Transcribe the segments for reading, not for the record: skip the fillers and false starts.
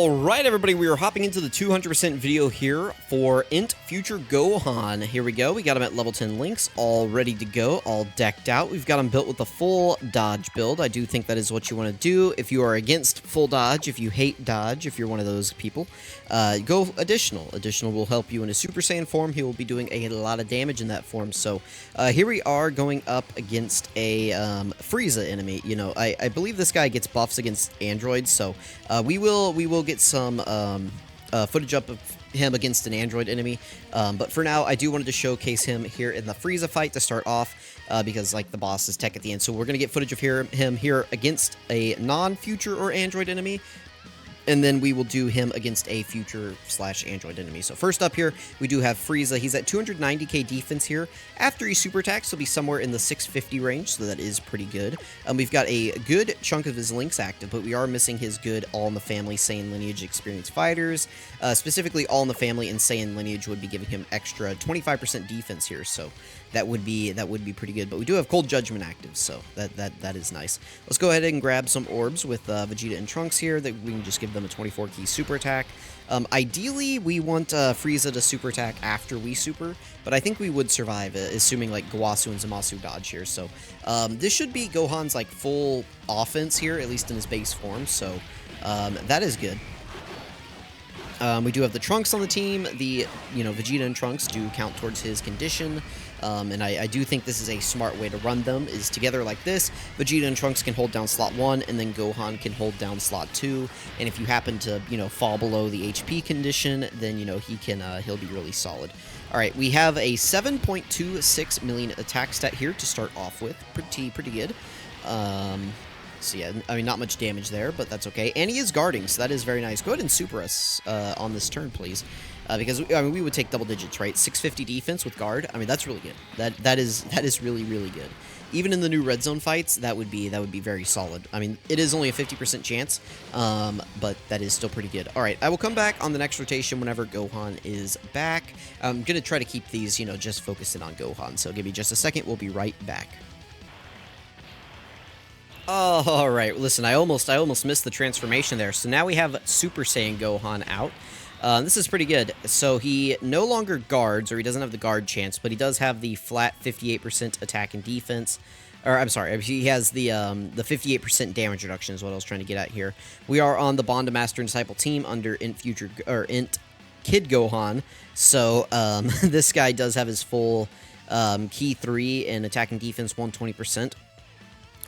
Alright everybody, we are hopping into the 200% video here for INT Future Gohan. Here we go, we got him at level 10 links, all ready to go, all decked out. We've got him built with a full dodge build. I do think that is what you want to do. If you are against full dodge, if you hate dodge, if you're one of those people, go additional. Additional will help you in a Super Saiyan form. He will be doing a lot of damage in that form. So here we are going up against a Frieza enemy. You know, I believe this guy gets buffs against androids, so we will get some footage up of him against an android enemy, but for now I do wanted to showcase him here in the Frieza fight to start off, because like the boss is tech at the end, so we're gonna get footage of him here against a non-future or android enemy, and then we will do him against a future/android enemy. So first up here, we do have Frieza. He's at 290k defense here. After he super attacks, he'll be somewhere in the 650 range, so that is pretty good. We've got a good chunk of his links active, but we are missing his good All-in-the-Family Saiyan Lineage experienced fighters. Specifically, All-in-the-Family and Saiyan Lineage would be giving him extra 25% defense here, so that would be pretty good. But we do have Cold Judgment active, so that is nice. Let's go ahead and grab some orbs with Vegeta and Trunks here that we can just give them a 24 key super attack. Ideally, we want Frieza to super attack after we super, but I think we would survive, assuming like Gowasu and Zamasu dodge here. So this should be Gohan's like full offense here, at least in his base form. So that is good. We do have the Trunks on the team. Vegeta and Trunks do count towards his condition. And I do think this is a smart way to run them, is together like this. Vegeta and Trunks can hold down slot 1, and then Gohan can hold down slot 2. And if you happen to, fall below the HP condition, then, he'll be really solid. Alright, we have a 7.26 million attack stat here to start off with. Pretty good. So yeah, I mean, not much damage there, but that's okay. And he is guarding, so that is very nice. Go ahead and super us on this turn, please. Because, I mean, we would take double digits, right? 650 defense with guard. I mean, that's really good. That is really, really good. Even in the new red zone fights, that would be very solid. I mean, it is only a 50% chance, but that is still pretty good. All right, I will come back on the next rotation whenever Gohan is back. I'm going to try to keep these, just focusing on Gohan. So give me just a second. We'll be right back. Oh, all right. Listen, I almost missed the transformation there. So now we have Super Saiyan Gohan out. This is pretty good. So he no longer guards, or he doesn't have the guard chance, but he does have the flat 58% attack and defense. Or I'm sorry, he has the 58% damage reduction is what I was trying to get at here. We are on the Bond of Master and Disciple team under INT Kid Gohan. So this guy does have his full key 3 and attack and defense 120%.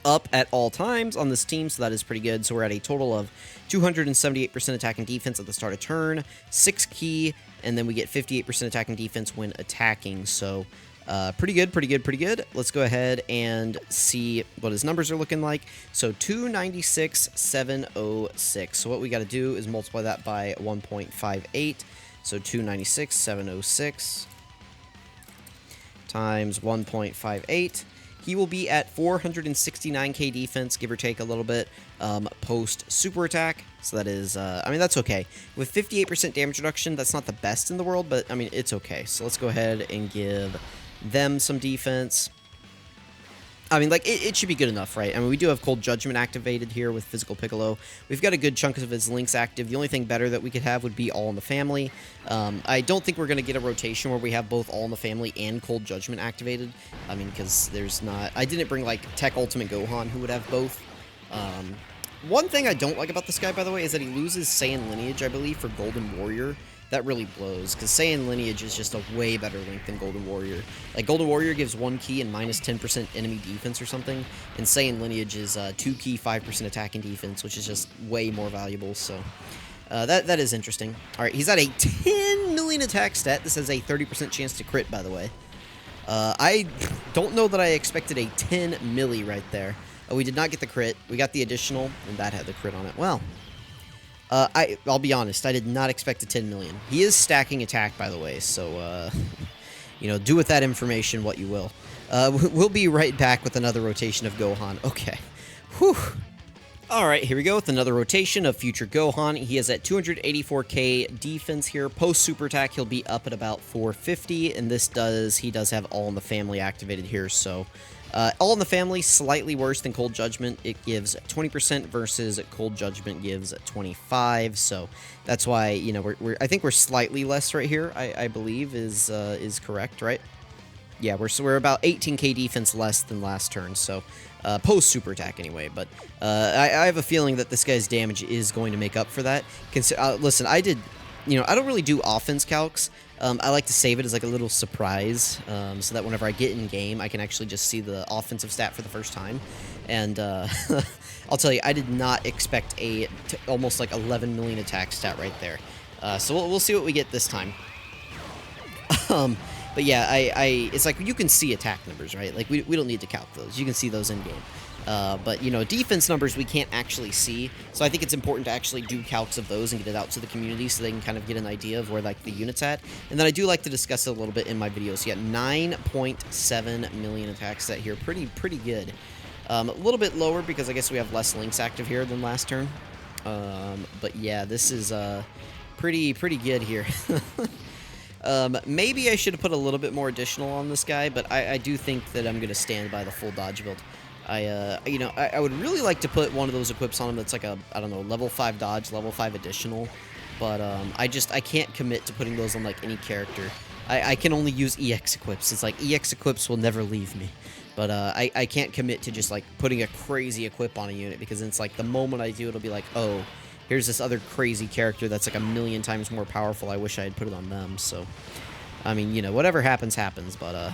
Up at all times on this team, so that is pretty good. So we're at a total of 278% attack and defense at the start of turn, 6 key, and then we get 58% attack and defense when attacking. So pretty good. Let's go ahead and see what his numbers are looking like. So 296,706. So what we got to do is multiply that by 1.58. So 296,706 times 1.58. He will be at 469k defense, give or take a little bit, post super attack. So that is, I mean, that's okay. With 58% damage reduction, that's not the best in the world, but I mean, it's okay. So let's go ahead and give them some defense. I mean, like, it should be good enough, right? I mean, we do have Cold Judgment activated here with Physical Piccolo. We've got a good chunk of his links active. The only thing better that we could have would be All in the Family. I don't think we're going to get a rotation where we have both All in the Family and Cold Judgment activated. I mean, because there's not... I didn't bring, like, Tech Ultimate Gohan, who would have both. One thing I don't like about this guy, by the way, is that he loses Saiyan Lineage, I believe, for Golden Warrior. That really blows, because Saiyan Lineage is just a way better link than Golden Warrior. Like, Golden Warrior gives 1 key and minus 10% enemy defense or something, and Saiyan Lineage is 2 key, 5% attack and defense, which is just way more valuable, so... that is interesting. Alright, he's at a 10 million attack stat. This has a 30% chance to crit, by the way. I don't know that I expected a 10 milli right there. We did not get the crit. We got the additional, and that had the crit on it. Well... I'll be honest, I did not expect a 10 million. He is stacking attack, by the way, so, do with that information what you will. We'll be right back with another rotation of Gohan. Okay. Whew. Alright, here we go with another rotation of Future Gohan. He is at 284k defense here. Post-super attack, he'll be up at about 450, and he does have All in the Family activated here, so All in the Family, slightly worse than Cold Judgment. It gives 20% versus Cold Judgment gives 25. So that's why, you know, I think we're slightly less right here. I believe is correct, right? Yeah, we're about 18k defense less than last turn. So post super attack anyway. But I have a feeling that this guy's damage is going to make up for that. Listen, I don't really do offense calcs. I like to save it as like a little surprise, so that whenever I get in game, I can actually just see the offensive stat for the first time. And I'll tell you, I did not expect almost like 11 million attack stat right there. So we'll see what we get this time. But yeah, it's like you can see attack numbers, right? Like we don't need to calc those. You can see those in game. But, you know, defense numbers we can't actually see, so I think it's important to actually do calcs of those and get it out to the community so they can kind of get an idea of where, like, the unit's at. And then I do like to discuss it a little bit in my videos. You got 9.7 million attack stat here. Pretty good. A little bit lower because I guess we have less links active here than last turn. But, yeah, this is pretty good here. Maybe I should have put a little bit more additional on this guy, but I do think that I'm going to stand by the full dodge build. I would really like to put one of those equips on him that's like a, I don't know, level 5 dodge, level 5 additional, but I can't commit to putting those on like any character. I can only use EX equips. It's like EX equips will never leave me, but I can't commit to just like putting a crazy equip on a unit, because it's like the moment I do, it'll be like, oh, here's this other crazy character that's like a million times more powerful. I wish I had put it on them. So, I mean, you know, whatever happens, but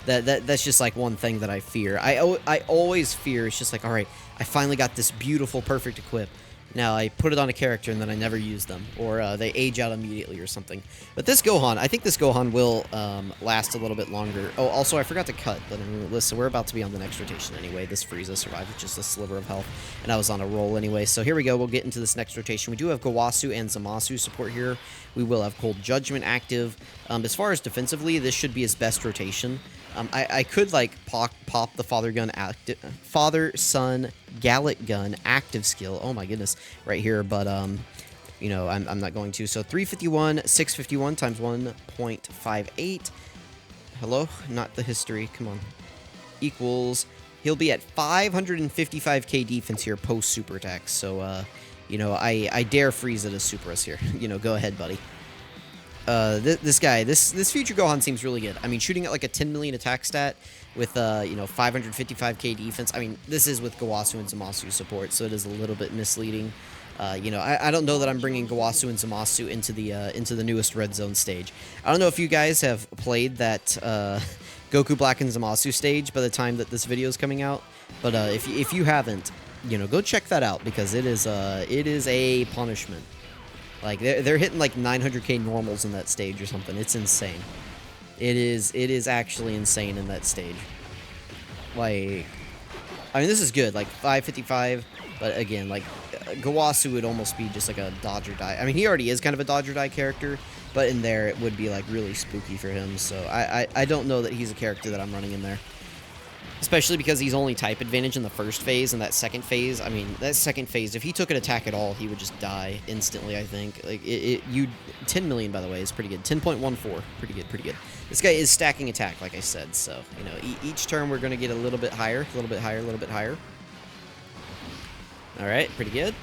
That's just like one thing that I fear. I always fear, it's just like, all right, I finally got this beautiful, perfect equip. Now I put it on a character and then I never use them, or they age out immediately or something. But this Gohan, I think this Gohan will last a little bit longer. Oh, also I forgot to cut, but listen, we're about to be on the next rotation anyway. This Frieza survived with just a sliver of health, and I was on a roll anyway. So here we go, we'll get into this next rotation. We do have Gowasu and Zamasu support here. We will have Cold Judgment active. As far as defensively, this should be his best rotation. I could like pop the father-son Gallic gun active skill. Oh my goodness, right here, but you know, I'm not going to. So 351, 651 times 1.58. Hello, not the history. Come on, equals. He'll be at 555k defense here post super attack. So you know, I dare Frieza to super us here. You know, go ahead, buddy. This guy, this Future Gohan seems really good. I mean, shooting at like a 10 million attack stat with, you know, 555k defense. I mean, this is with Gowasu and Zamasu support, so it is a little bit misleading. You know, I don't know that I'm bringing Gowasu and Zamasu into the newest Red Zone stage. I don't know if you guys have played that Goku Black and Zamasu stage by the time that this video is coming out, but if you haven't, you know, go check that out, because it is a punishment. Like, they're hitting like 900k normals in that stage or something. It's insane. It is actually insane in that stage. Like, I mean, this is good. Like 555, but again, like Gowasu would almost be just like a dodge or die. I mean, he already is kind of a dodge or die character, but in there it would be like really spooky for him. So I don't know that he's a character that I'm running in there. Especially because he's only type advantage in the first phase, and that second phase, I mean, that second phase, if he took an attack at all, he would just die instantly, I think. Like, 10 million, by the way, is pretty good. 10.14, pretty good. This guy is stacking attack, like I said, so, you know, each turn we're going to get a little bit higher. Alright, pretty good.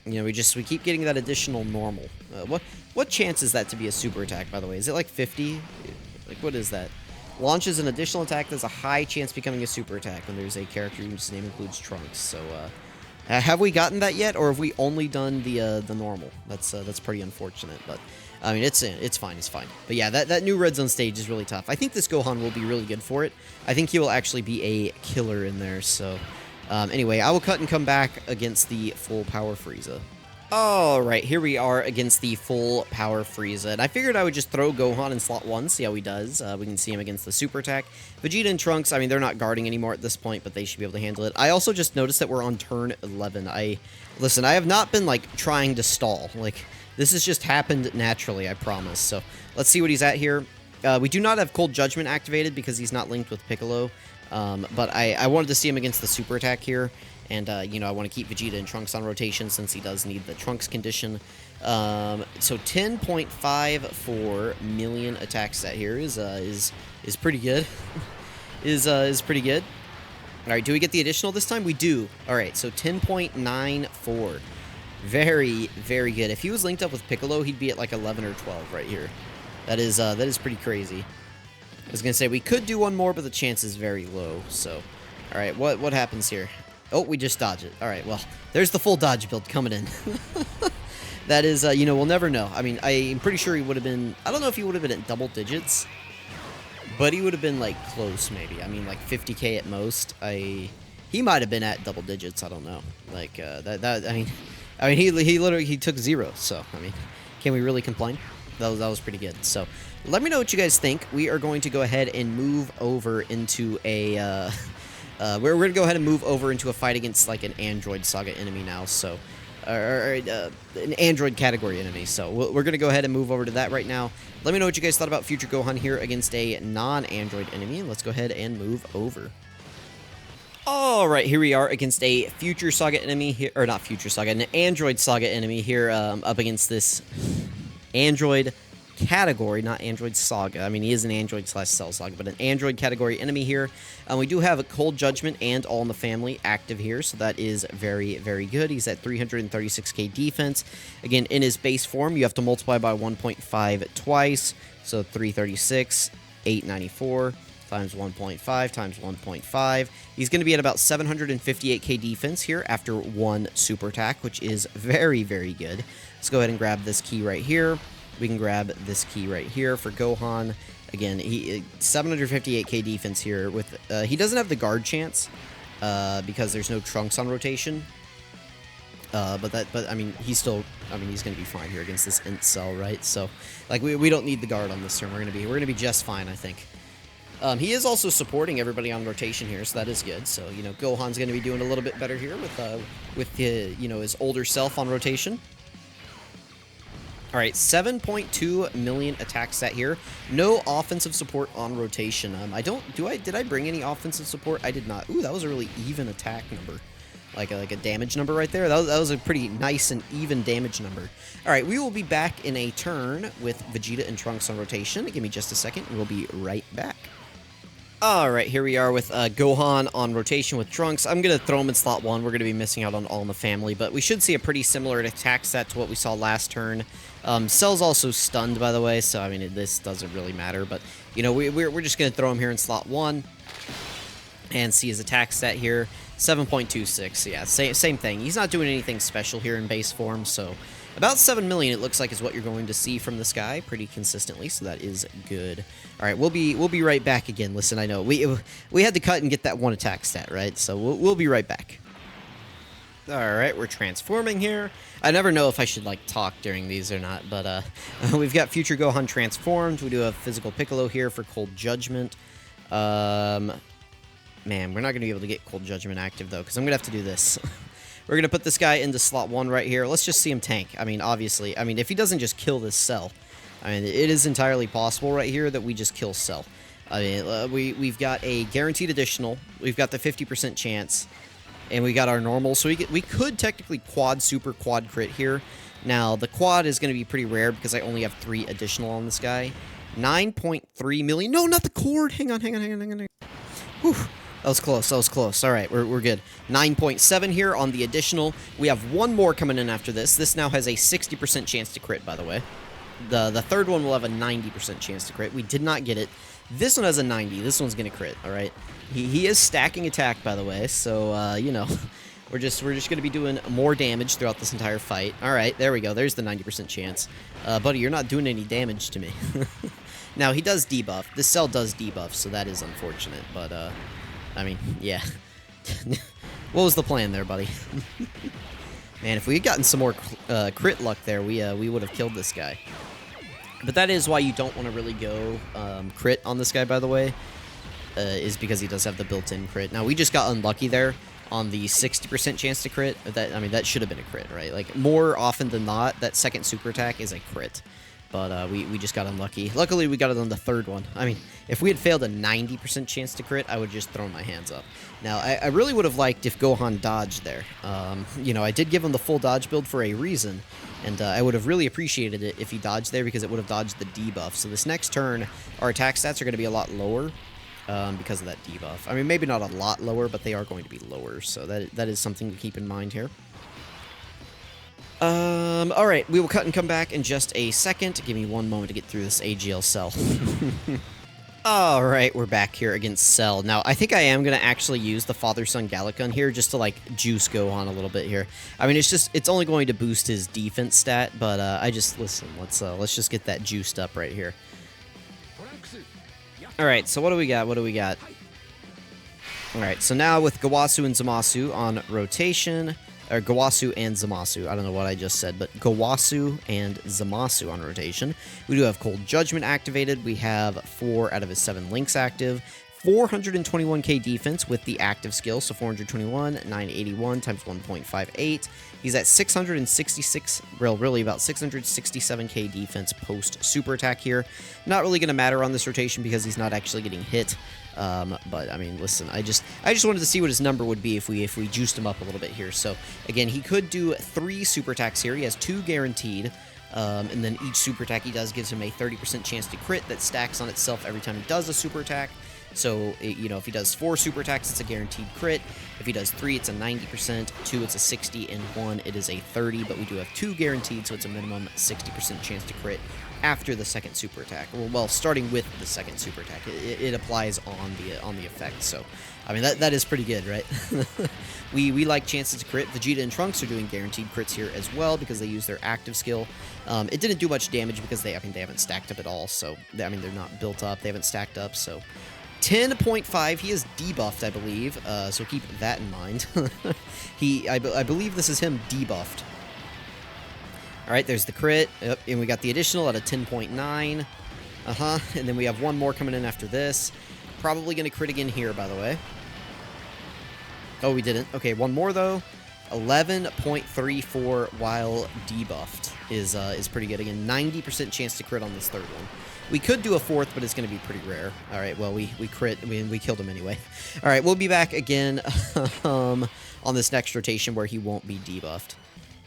You know, we keep getting that additional normal. What chance is that to be a super attack, by the way? Is it like 50? Like, what is that? Launches an additional attack. There's a high chance becoming a super attack when there's a character whose name includes Trunks. So, have we gotten that yet, or have we only done the normal? That's pretty unfortunate, but I mean, it's fine. But yeah, that new Red Zone stage is really tough. I think this Gohan will be really good for it. I think he will actually be a killer in there. So, anyway, I will cut and come back against the full power Frieza. Alright, here we are against the full power Frieza, and I figured I would just throw Gohan in slot 1, see how he does. We can see him against the super attack. Vegeta and Trunks, I mean, they're not guarding anymore at this point, but they should be able to handle it. I also just noticed that we're on turn 11. Listen, I have not been, like, trying to stall. Like, this has just happened naturally, I promise. So, let's see what he's at here. We do not have Cold Judgment activated because he's not linked with Piccolo, but I wanted to see him against the super attack here. And, you know, I want to keep Vegeta and Trunks on rotation since he does need the Trunks condition. So 10.54 million attack stat here is pretty good. is pretty good. All right, do we get the additional this time? We do. All right, so 10.94. Very, very good. If he was linked up with Piccolo, he'd be at like 11 or 12 right here. That is pretty crazy. I was gonna say we could do one more, but the chance is very low. So, all right, what happens here? Oh, we just dodge it. All right, well, there's the full dodge build coming in. That is, you know, we'll never know. I mean, I'm pretty sure he would have been. I don't know if he would have been at double digits, but he would have been like close, maybe. I mean, like 50K at most. He might have been at double digits. I don't know. Like I mean, he literally took 0. So I mean, can we really complain? That was pretty good. So let me know what you guys think. We are going to go ahead and move over into a. We're gonna go ahead and move over into a fight against like an Android Saga enemy now. So. An Android category enemy. So we're going to go ahead and move over to that right now. Let me know what you guys thought about Future Gohan here against a non-Android enemy. And let's go ahead and move over. Alright, here we are against a Future Saga enemy here. Or not Future Saga, an Android Saga enemy here up against this Android category, not Android Saga. I mean, he is an Android / Cell Saga, but an Android category enemy here. We do have a Cold Judgment and All in the Family active here, so that is very, very good. He's at 336k defense. Again, in his base form, you have to multiply by 1.5 twice, so 336, 894 times 1.5 times 1.5. He's going to be at about 758k defense here after one super attack, which is very, very good. Let's go ahead and grab this key right here. We can grab this key right here for Gohan. Again, he 758k defense here. With he doesn't have the guard chance because there's no Trunks on rotation. But I mean, he's going to be fine here against this INT Cell, right? So, like, we don't need the guard on this turn. We're gonna be just fine, I think. He is also supporting everybody on rotation here, so that is good. So, you know, Gohan's going to be doing a little bit better here with you know, his older self on rotation. All right, 7.2 million attack stat here. No offensive support on rotation. Did I bring any offensive support? I did not. Ooh, that was a really even attack number. Like a damage number right there. That was a pretty nice and even damage number. All right, we will be back in a turn with Vegeta and Trunks on rotation. Give me just a second, and we'll be right back. All right, here we are with Gohan on rotation with Trunks. I'm going to throw him in slot 1. We're going to be missing out on All in the Family, but we should see a pretty similar attack set to what we saw last turn. Cell's also stunned, by the way, so, I mean, this doesn't really matter, but, you know, we're just going to throw him here in slot 1 and see his attack set here. 7.26, yeah, same thing. He's not doing anything special here in base form, so about 7 million, it looks like, is what you're going to see from this guy pretty consistently, so that is good. All right, we'll be right back again. Listen, I know we had to cut and get that one attack stat, right? So we'll be right back. All right, we're transforming here. I never know if I should, like, talk during these or not, but we've got Future Gohan transformed. We do have Physical Piccolo here for Cold Judgment. Man, we're not going to be able to get Cold Judgment active, though, because I'm going to have to do this. We're going to put this guy into slot 1 right here. Let's just see him tank. I mean, obviously. I mean, if he doesn't just kill this Cell, I mean, it is entirely possible right here that we just kill Cell. I mean, we've got a guaranteed additional. We've got the 50% chance. And we got our normal. So we could technically quad super quad crit here. Now, the quad is going to be pretty rare because I only have 3 additional on this guy. 9.3 million. No, not the cord. Hang on. Whew. That was close. All right, we're good. 9.7 here on the additional. We have one more coming in after this. This now has a 60% chance to crit, by the way. The third one will have a 90% chance to crit. We did not get it. This one has a 90. This one's going to crit, all right? He is stacking attack, by the way, so, you know, we're just going to be doing more damage throughout this entire fight. All right, there we go. There's the 90% chance. Buddy, you're not doing any damage to me. Now, he does debuff. This Cell does debuff, so that is unfortunate, but, I mean, yeah. What was the plan there, buddy? Man, if we had gotten some more crit luck there, we would have killed this guy. But that is why you don't want to really go crit on this guy, by the way, is because he does have the built-in crit. Now, we just got unlucky there on the 60% chance to crit. I mean, that should have been a crit, right? Like, more often than not, that second super attack is a crit. But we just got unlucky. Luckily, we got it on the third one. I mean, if we had failed a 90% chance to crit, I would have just thrown my hands up. Now, I really would have liked if Gohan dodged there. You know, I did give him the full dodge build for a reason, and I would have really appreciated it if he dodged there because it would have dodged the debuff. So this next turn, our attack stats are going to be a lot lower. because of that debuff. I mean, maybe not a lot lower, but they are going to be lower, so that is something to keep in mind here. Alright, we will cut and come back in just a second. Give me one moment to get through this AGL Cell. Alright, we're back here against Cell. Now, I think I am going to actually use the Father-Son Gallican here just to, like, juice Gohan a little bit here. I mean, it's only going to boost his defense stat, but, listen, let's just get that juiced up right here. Alright, so what do we got? Alright, so now with Gowasu and Zamasu on rotation, or Gowasu and Zamasu, I don't know what I just said, but Gowasu and Zamasu on rotation. We do have Cold Judgment activated. We have 4 out of his 7 links active. 421k defense with the active skill, so 421, 981 times 1.58. He's at 666, really about 667k defense post super attack here. Not really going to matter on this rotation because he's not actually getting hit. But I mean, listen, I just wanted to see what his number would be if we juiced him up a little bit here. So again, he could do 3 super attacks here. He has 2 guaranteed. And then each super attack he does gives him a 30% chance to crit that stacks on itself every time he does a super attack. So, you know, if he does 4 super attacks, it's a guaranteed crit. If he does 3, it's a 90%. 2, it's a 60. And 1, it is a 30. But we do have 2 guaranteed, so it's a minimum 60% chance to crit after the second super attack. Well, starting with the second super attack, it applies on the effect. So, I mean, that is pretty good, right? we like chances to crit. Vegeta and Trunks are doing guaranteed crits here as well because they use their active skill. It didn't do much damage because they haven't stacked up at all. So, I mean, they're not built up. They haven't stacked up. So, 10.5. He is debuffed, I believe. So keep that in mind. I believe this is him debuffed. All right, there's the crit. Yep, and we got the additional at a 10.9. And then we have one more coming in after this. Probably going to crit again here, by the way. Oh, we didn't. Okay, one more, though. 11.34 while debuffed is pretty good. Again, 90% chance to crit on this third one. We could do a 4th, but it's going to be pretty rare. All right, well, we crit. We killed him anyway. All right, we'll be back again on this next rotation where he won't be debuffed.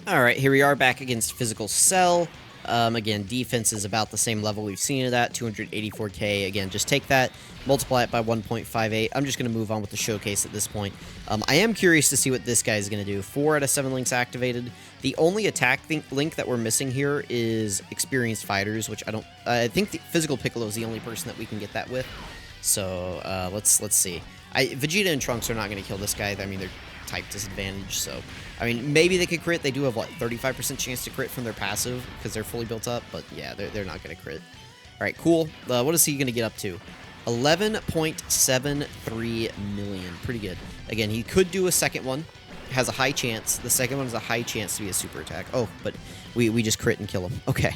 All right, here we are back against Physical Cell. Again, defense is about the same level we've seen it at, 284k. Again, just take that, multiply it by 1.58. I'm just going to move on with the showcase at this point. I am curious to see what this guy is going to do. 4 out of 7 links activated. The only attack link that we're missing here is Experienced Fighters, which I think the Physical Piccolo is the only person that we can get that with. So, let's see. Vegeta and Trunks are not going to kill this guy. I mean, they're type disadvantage, so I mean, maybe they could crit. They do have what, 35% chance to crit from their passive because they're fully built up, but yeah, they're not going to crit. All right, cool. What is he going to get up to? 11.73 million. Pretty good. Again, he could do a second one. Has a high chance. The second one has a high chance to be a super attack. Oh, but we just crit and kill him. Okay.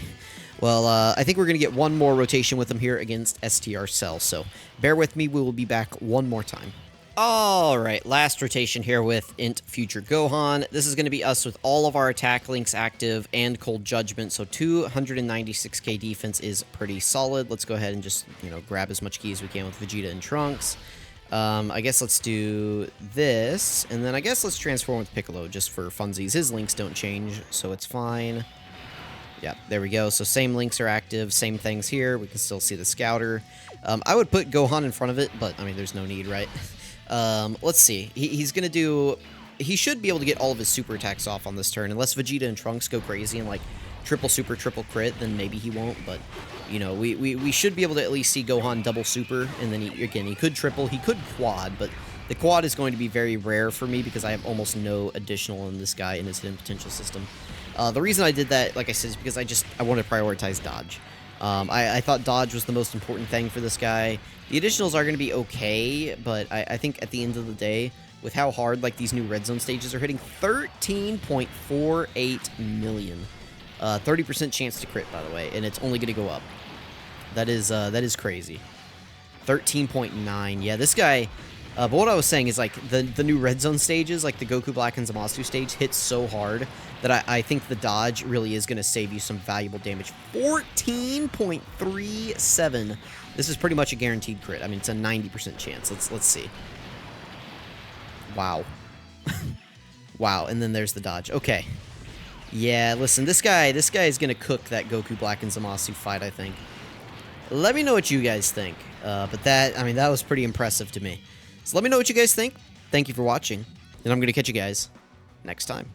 Well, I think we're going to get one more rotation with him here against STR Cell, so bear with me. We will be back one more time. Alright, last rotation here with INT Future Gohan. This is going to be us with all of our attack links active and Cold Judgment, so 296k defense is pretty solid. Let's go ahead and just, you know, grab as much key as we can with Vegeta and Trunks. I guess let's do this, and then I guess let's transform with Piccolo just for funsies. His links don't change, so it's fine. Yeah, there we go. So same links are active, same things here. We can still see the Scouter. I would put Gohan in front of it, but, I mean, there's no need, right? Let's see. He's going to do... He should be able to get all of his super attacks off on this turn. Unless Vegeta and Trunks go crazy and, like, triple super, triple crit, then maybe he won't. But, you know, we should be able to at least see Gohan double super. And then, he could triple. He could quad, but the quad is going to be very rare for me because I have almost no additional in this guy in his hidden potential system. The reason I did that, like I said, is because I want to prioritize dodge. I thought dodge was the most important thing for this guy. The additionals are going to be okay, but I think at the end of the day, with how hard like these new red zone stages are hitting, 13.48 million. 30% chance to crit, by the way, and it's only going to go up. That is crazy. 13.9. Yeah, this guy... but what I was saying is, like, the new red zone stages, like the Goku Black and Zamasu stage, hit so hard that I think the dodge really is going to save you some valuable damage. 14.37. This is pretty much a guaranteed crit. I mean, it's a 90% chance. Let's see. Wow. Wow, and then there's the dodge. Okay. Yeah, listen, this guy is going to cook that Goku Black and Zamasu fight, I think. Let me know what you guys think. But that, I mean, that was pretty impressive to me. So let me know what you guys think. Thank you for watching, and I'm going to catch you guys next time.